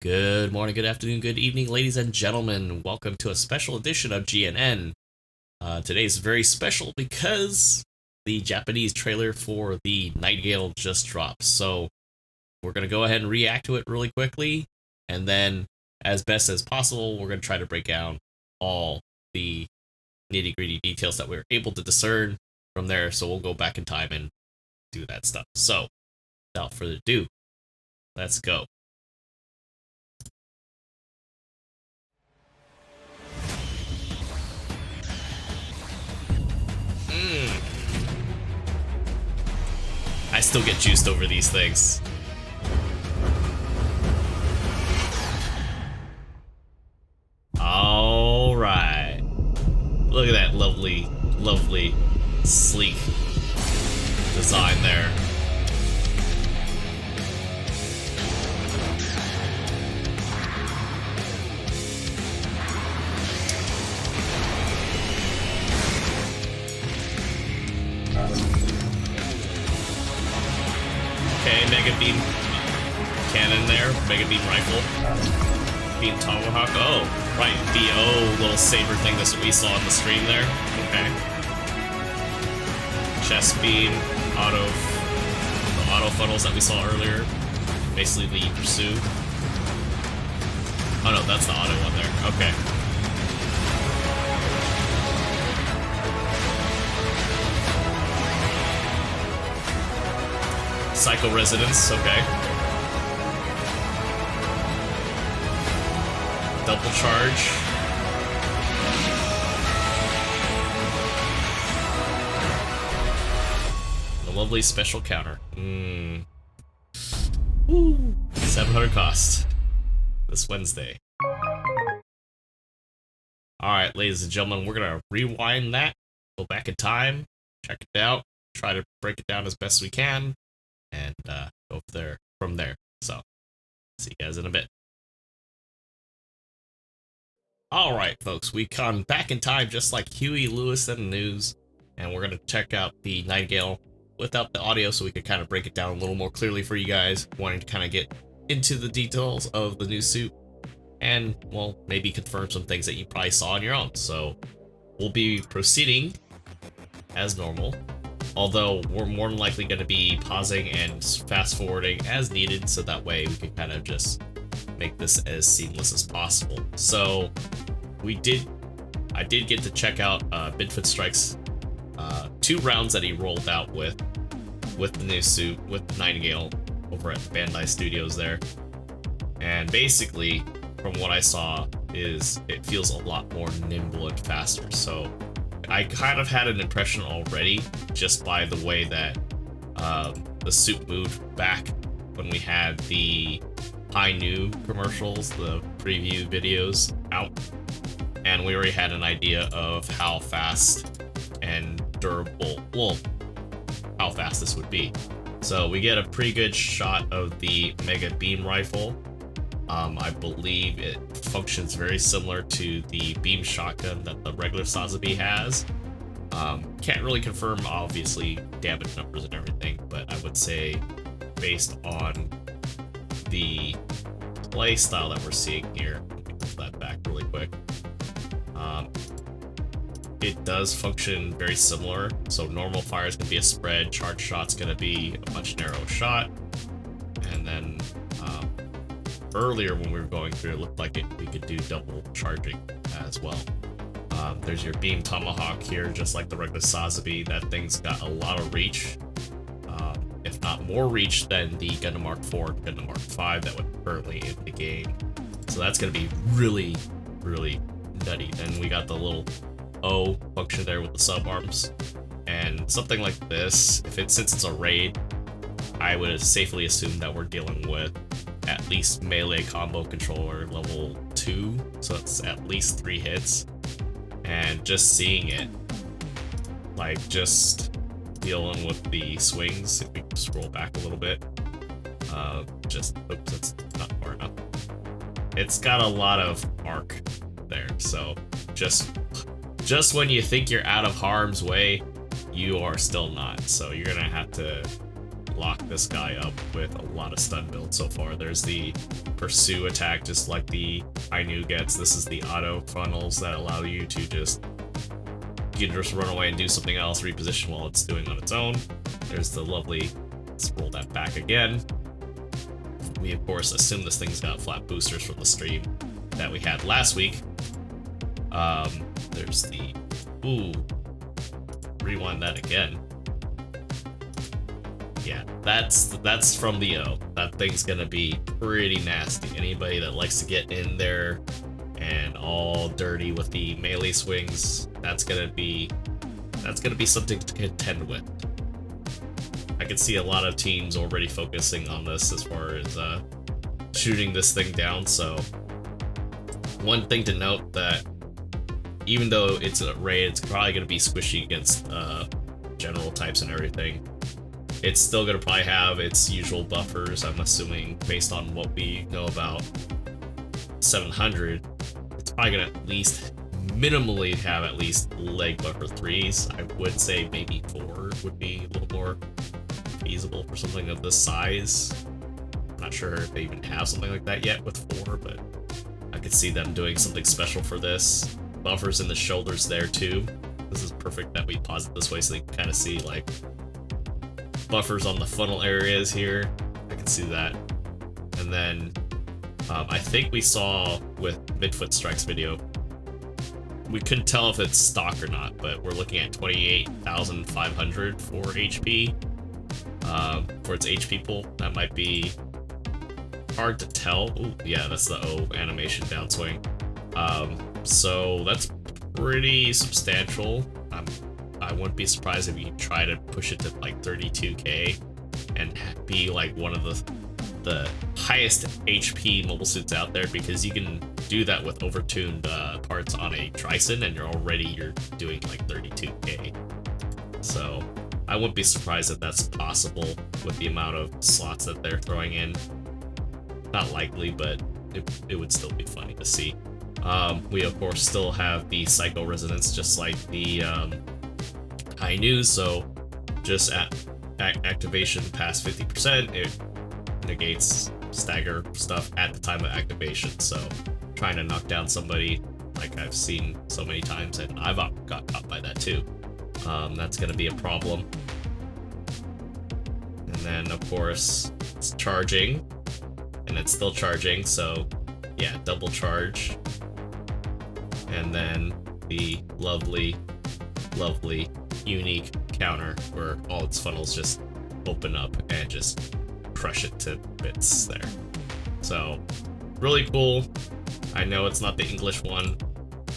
Good morning, good afternoon, good evening, ladies and gentlemen. Welcome to a special edition of GNN. Today's very special because the Japanese trailer for the Nightingale just dropped. So we're going to go ahead and react to it really quickly. And then, as best as possible, we're going to try to break down all the nitty-gritty details that we were able to discern from there. So we'll go back in time and do that stuff. So, without further ado, let's go. I still get juiced over these things. All right. Look at that lovely, lovely, sleek design there. Okay, Mega Beam cannon there, Mega Beam rifle, Beam Tomahawk. Oh, right, BO little saber thing that we saw on the stream there. Okay. Chest beam, the auto funnels that we saw earlier. Basically the pursuit. Oh no, that's the auto one there. Okay. Psycho Resonance, okay. Double charge. The lovely special counter. Woo. 700 cost. This Wednesday. Alright, ladies and gentlemen, we're gonna rewind that, go back in time, check it out, try to break it down as best we can, and go from there. So, see you guys in a bit. Alright, folks, we come back in time just like Huey Lewis and the news, and we're going to check out the Nightingale without the audio so we can kind of break it down a little more clearly for you guys, wanting to kind of get into the details of the new suit, and, well, maybe confirm some things that you probably saw on your own. So, we'll be proceeding as normal. Although we're more than likely going to be pausing and fast forwarding as needed, so that way we can kind of just make this as seamless as possible. So I did get to check out Midfoot Strike's 2 rounds that he rolled out with the new suit, with the Nightingale over at Bandai Studios there. And basically, from what I saw, is it feels a lot more nimble and faster. So I kind of had an impression already just by the way that the suit moved back when we had the High New commercials, the preview videos out, and we already had an idea of how fast and durable, well, how fast this would be. So we get a pretty good shot of the Mega Beam Rifle. I believe it functions very similar to the beam shotgun that the regular Sazabi has. Can't really confirm, obviously, damage numbers and everything, but I would say, based on the play style that we're seeing here, let me move that back really quick. It does function very similar. So normal fire is going to be a spread, charge shot's going to be a much narrow shot, and then earlier when we were going through, it looked like we could do double charging as well. There's your Beam Tomahawk here, just like the regular Sazabi. That thing's got a lot of reach, if not more reach than the Gundam Mark IV and Gundam Mark V that would currently in the game. So that's going to be really, really nutty. Then we got the little O function there with the sub arms, and something like this, since it's a raid, I would safely assume that we're dealing with at least melee combo controller level 2, so it's at least 3 hits. And just seeing it, like, just dealing with the swings, if we can scroll back a little bit, oops, that's not far enough. It's got a lot of arc there, so just when you think you're out of harm's way, you are still not. So you're gonna have to lock this guy up with a lot of stun builds so far. There's the pursue attack, just like the Ainu gets. This is the auto funnels that allow you to just run away and do something else, reposition while it's doing on its own. There's the lovely, let's roll that back again. We of course assume this thing's got flat boosters from the stream that we had last week. There's the, ooh, rewind that again. Yeah, that's from the O. That thing's gonna be pretty nasty. Anybody that likes to get in there and all dirty with the melee swings, that's gonna be something to contend with. I can see a lot of teams already focusing on this as far as shooting this thing down. So one thing to note, that even though it's a raid, it's probably going to be squishy against general types and everything. It's still going to probably have its usual buffers, I'm assuming, based on what we know about 700. It's probably going to at least minimally have at least leg buffer 3s. I would say maybe 4 would be a little more feasible for something of this size. I'm not sure if they even have something like that yet with 4, but I could see them doing something special for this. Buffers in the shoulders there too. This is perfect that we pause it this way so they can kind of see like buffers on the funnel areas here. I can see that. And then I think we saw with Midfoot Strike's video, we couldn't tell if it's stock or not, but we're looking at 28,500 for HP. For its HP pool, that might be hard to tell. Ooh, yeah, that's the O animation downswing. So that's pretty substantial. I wouldn't be surprised if you try to push it to like 32k and be like one of the highest HP mobile suits out there, because you can do that with overtuned parts on a Trison and you're doing like 32k. So I wouldn't be surprised if that's possible with the amount of slots that they're throwing in. Not likely, but it would still be funny to see. We of course still have the Psycho Resonance, just like the High News, so just at activation past 50%, it negates stagger stuff at the time of activation. So trying to knock down somebody, like I've seen so many times, and I've got caught by that too. That's going to be a problem. And then of course it's charging, and it's still charging, so yeah, double charge. And then the lovely unique counter where all its funnels just open up and just crush it to bits there. So really cool. I know it's not the English one,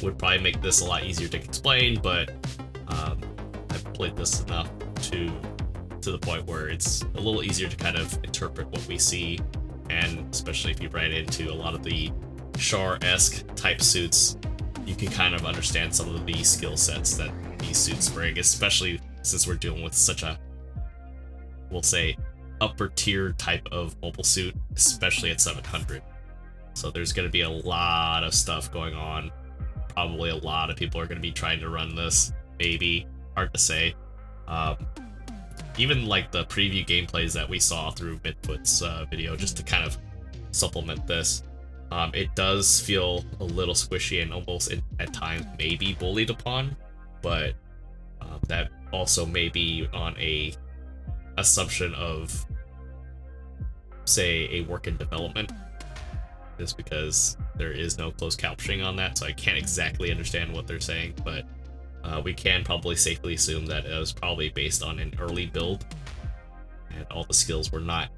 would probably make this a lot easier to explain, but I've played this enough to the point where it's a little easier to kind of interpret what we see, and especially if you ran into a lot of the Char-esque type suits, you can kind of understand some of the skill sets that these suits bring, especially since we're dealing with such a, we'll say, upper tier type of mobile suit, especially at 700. So there's going to be a lot of stuff going on. Probably a lot of people are going to be trying to run this, maybe, hard to say. Even like the preview gameplays that we saw through Midfoot's video, just to kind of supplement this, it does feel a little squishy and almost at times maybe bullied upon, but that also may be on a assumption of, say, a work in development, just because there is no closed captioning on that, so I can't exactly understand what they're saying, but we can probably safely assume that it was probably based on an early build and all the skills were not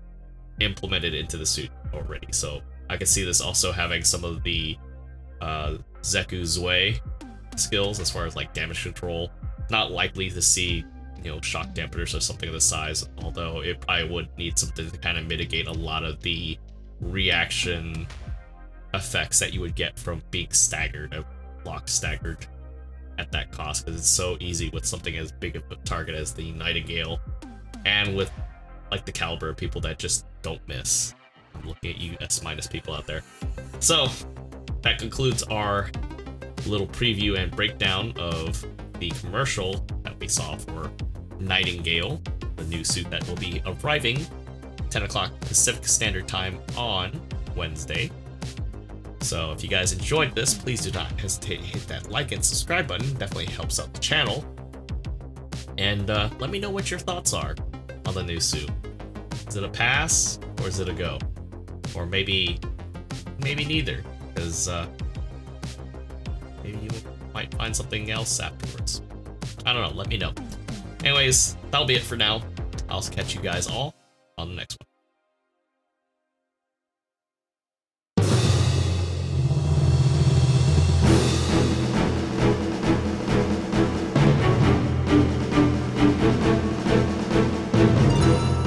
implemented into the suit already. So I could see this also having some of the Zeku Zue skills as far as like damage control. Not likely to see, you know, shock dampeners or something of this size, although it probably would need something to kind of mitigate a lot of the reaction effects that you would get from being staggered, block staggered at that cost, because it's so easy with something as big of a target as the Nightingale, and with like the caliber of people that just don't miss. I'm looking at you S- people out there. So that concludes our little preview and breakdown of the commercial that we saw for Nightingale, the the new suit that will be arriving 10 o'clock Pacific Standard Time on Wednesday. So if you guys enjoyed this, please do not hesitate to hit that like and subscribe button. Definitely helps out the channel. And let me know what your thoughts are on the new suit. Is it a pass or is it a go? Or maybe neither, because maybe you might find something else afterwards. I don't know, let me know. Anyways, that'll be it for now. I'll catch you guys all on the next one.